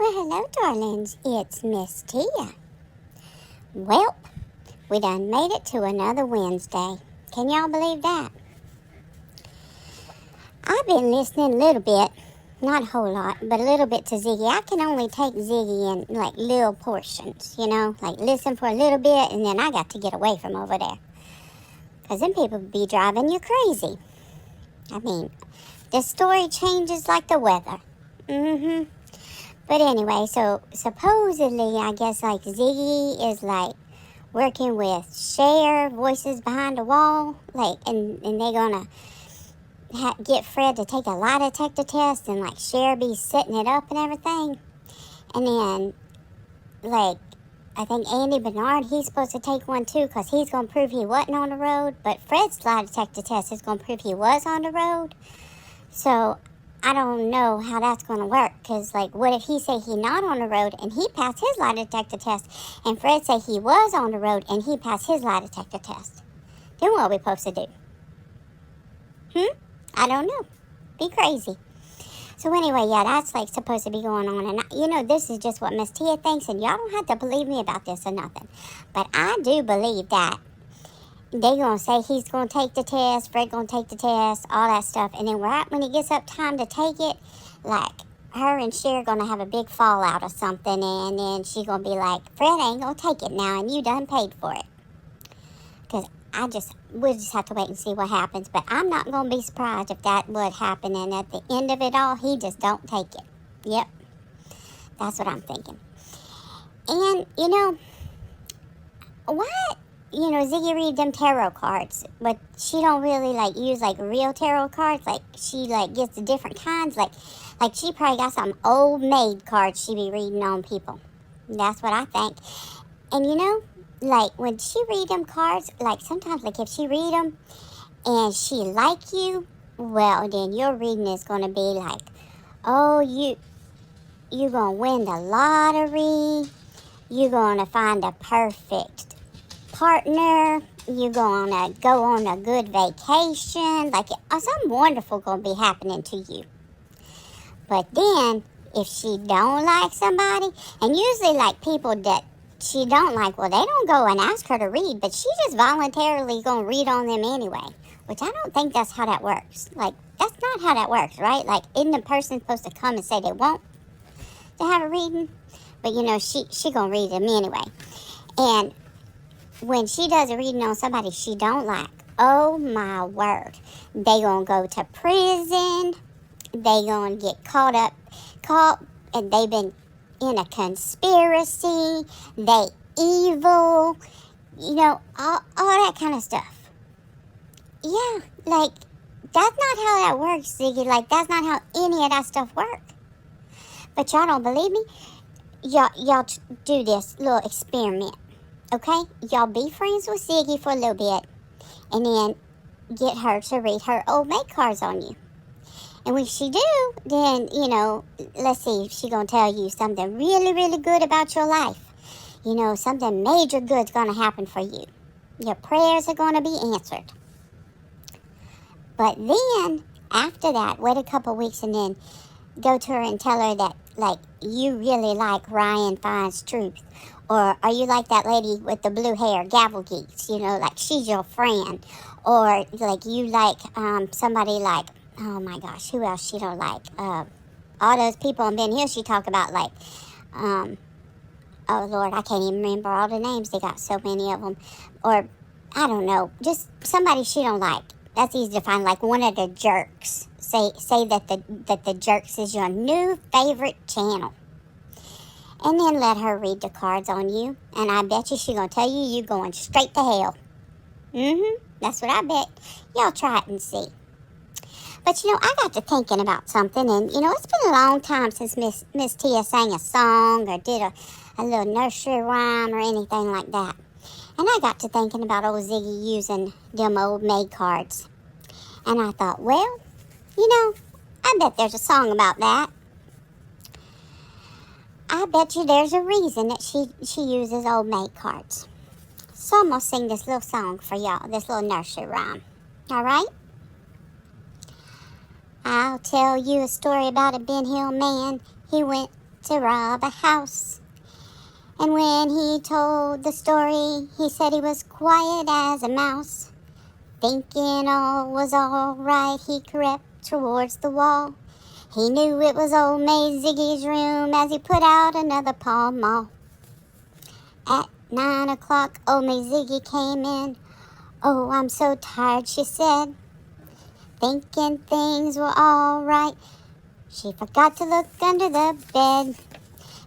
Well, hello, darlings. It's Miss Tia. Well, we done made it to another Wednesday. Can y'all believe that? I've been listening a little bit, not a whole lot, but a little bit to Ziggy. I can only take Ziggy in, like, little portions, like listen for a little bit, and then I got to get away from over there. Because them people be driving you crazy. I mean, the story changes like the weather. But anyway, so supposedly, I guess, like, Ziggy is, like, working with Cher, Voices Behind the Wall, like, and they're gonna get Fred to take a lie detector test, and, like, Cher be setting it up and everything. And then, like, I think Andy Bernard, he's supposed to take one, too, because he's gonna prove he wasn't on the road, but Fred's lie detector test is gonna prove he was on the road. So I don't know how that's going to work, because, like, what if he say he not on the road and he passed his lie detector test, and Fred say he was on the road and he passed his lie detector test? Then what are we supposed to do? I don't know. Be crazy. So anyway, yeah, that's, like, supposed to be going on, and, this is just what Miss Tia thinks, and y'all don't have to believe me about this or nothing, but I do believe that they going to say he's going to take the test, Fred going to take the test, all that stuff. And then right when it gets up time to take it, like, her and Cher going to have a big fallout or something. And then she going to be like, Fred ain't going to take it now, and you done paid for it. Because we'll just have to wait and see what happens. But I'm not going to be surprised if that would happen. And at the end of it all, he just don't take it. Yep. That's what I'm thinking. And, what? Ziggy read them tarot cards, but she don't really, like, use, like, real tarot cards. Like, she, like, gets the different kinds. Like she probably got some old Maid cards she be reading on people. That's what I think. And, like, when she read them cards, like, sometimes, like, if she read them and she like you, well, then your reading is going to be like, oh, you going to win the lottery. You going to find a perfect partner, you're gonna go on a good vacation, like, something wonderful gonna be happening to you. But then, if she don't like somebody, and usually, like, people that she don't like, well, they don't go and ask her to read, but she just voluntarily gonna read on them anyway, which I don't think that's how that works. Like, that's not how that works, right? Like, isn't the person supposed to come and say they want to have a reading? But, she gonna read them anyway. And when she does a reading on somebody she don't like, oh my word, they gonna go to prison, they gonna get caught, and they been in a conspiracy, they evil, all that kind of stuff. Yeah, like, that's not how that works, Ziggy. Like, that's not how any of that stuff works. But y'all don't believe me? Y'all do this little experiment. Okay, y'all be friends with Ziggy for a little bit, and then get her to read her old Maid cards on you. And when she do, then, let's see if she gonna tell you something really, really good about your life. Something major good's gonna happen for you. Your prayers are gonna be answered. But then, after that, wait a couple weeks and then go to her and tell her that, like, you really like Ryan finds truth. Or are you like that lady with the blue hair, Gavel Geeks, like she's your friend. Or, like, you like somebody like, oh my gosh, who else she don't like? All those people on Ben Hill she talk about, like, oh Lord, I can't even remember all the names. They got so many of them. Or, I don't know, just somebody she don't like. That's easy to find, like one of the jerks. Say that the jerks is your new favorite channel. And then let her read the cards on you. And I bet you she gonna tell you going straight to hell. That's what I bet. Y'all try it and see. But, I got to thinking about something. And, it's been a long time since Miss Tia sang a song or did a little nursery rhyme or anything like that. And I got to thinking about old Ziggy using them old Maid cards. And I thought, well, I bet there's a song about that. I bet you there's a reason that she uses old Maid cards. So I'm going to sing this little song for y'all, this little nursery rhyme. All right? I'll tell you a story about a Ben Hill man. He went to rob a house. And when he told the story, he said he was quiet as a mouse. Thinking all was all right, he crept towards the wall. He knew it was old Maid Ziggy's room as he put out another Pall Mall. At 9 o'clock, old Maid Ziggy came in. "Oh, I'm so tired," she said. Thinking things were all right, she forgot to look under the bed.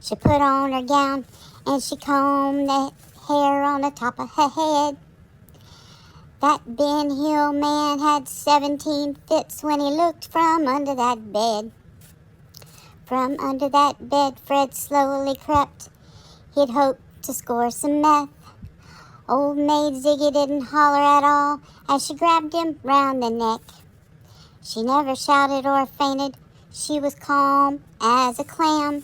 She put on her gown and she combed the hair on the top of her head. That Ben Hill man had 17 fits when he looked from under that bed. From under that bed, Fred slowly crept. He'd hoped to score some meth. Old Maid Ziggy didn't holler at all as she grabbed him round the neck. She never shouted or fainted. She was calm as a clam.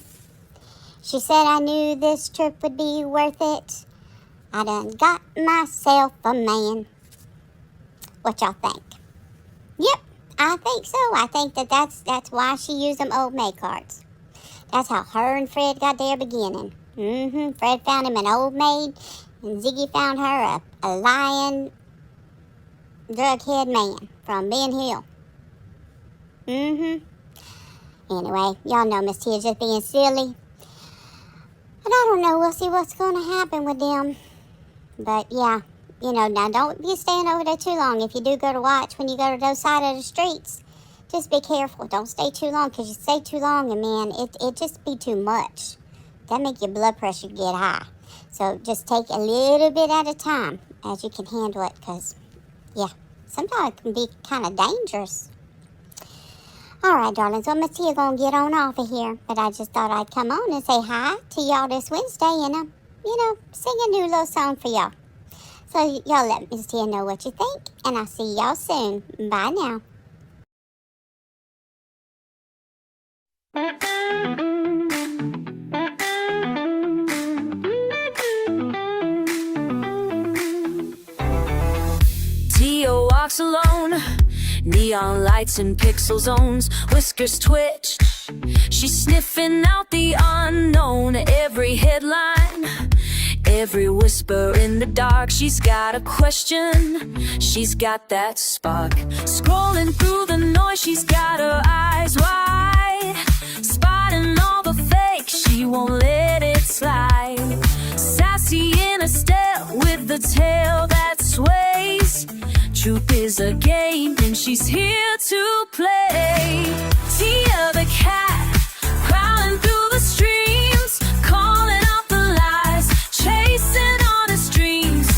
She said, "I knew this trip would be worth it. I done got myself a man." What y'all think? Yep, I think so. I think that's why she used them old maid cards. That's how her and Fred got their beginning. Fred found him an old maid, and Ziggy found her a lying, drug-head man from Ben Hill. Anyway, y'all know Miss Tia just being silly. And I don't know, we'll see what's going to happen with them. But yeah, now don't be staying over there too long. If you do go to watch, when you go to those side of the streets, just be careful. Don't stay too long, because you stay too long and man, it just be too much. That make your blood pressure get high. So just take a little bit at a time as you can handle it, because, yeah, sometimes it can be kind of dangerous. All right, darlings, well, Miss Tia gonna get on off of here, but I just thought I'd come on and say hi to y'all this Wednesday and, sing a new little song for y'all. So y'all let Miss Tia know what you think, and I'll see y'all soon. Bye now. Tia walks alone, neon lights and pixel zones, whiskers twitch. She's sniffing out the unknown, every headline, every whisper in the dark. She's got a question, she's got that spark. Scrolling through the noise, she's got her eyes wide, spotting all the fake, she won't let it slide. Sassy in a step with the tail that sways. Truth is a game and she's here to play. Tia the cat, prowling through the streams, calling out the lies, chasing honest dreams.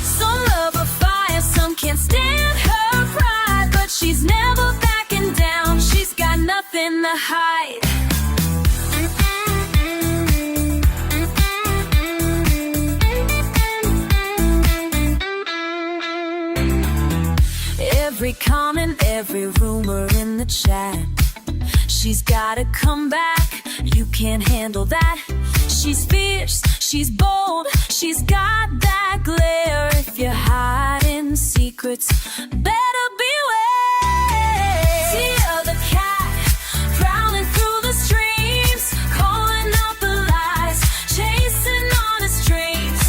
Some love her fire, some can't stand her pride, but she's never backing down, she's got nothing to hide. Every comment, every rumor in the chat, she's gotta come back, you can't handle that. She's fierce, she's bold, she's got that glare. If you're hiding secrets, better beware. Tia the cat, prowling through the streams, calling out the lies, chasing honest dreams.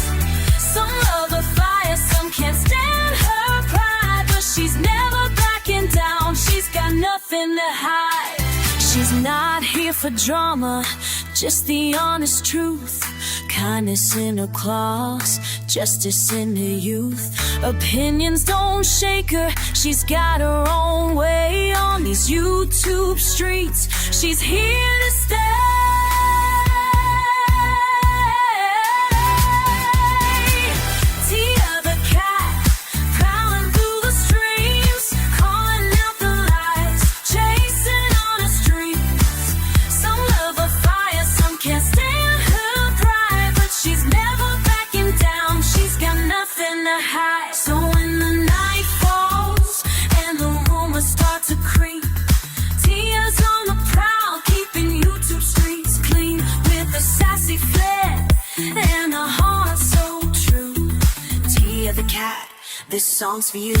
Some love the fire, some can't stand her pride, but she's never backing down, she's got nothing to hide. She's not here for drama, just the honest truth. Kindness in her claws, justice in her youth. Opinions don't shake her, she's got her own way on these YouTube streets. She's here to stay. Tia the cat, prowling through the streams, calling out the lies, chasing honest dreams. Some love her fire, some can't stand her pride, but she's never backing down, she's got nothing to hide. So when the night falls and the rumors start to creep, Tia's on the prowl, keeping YouTube streets clean, with a sassy flair and a heart so true. Tia the cat, this song's for you.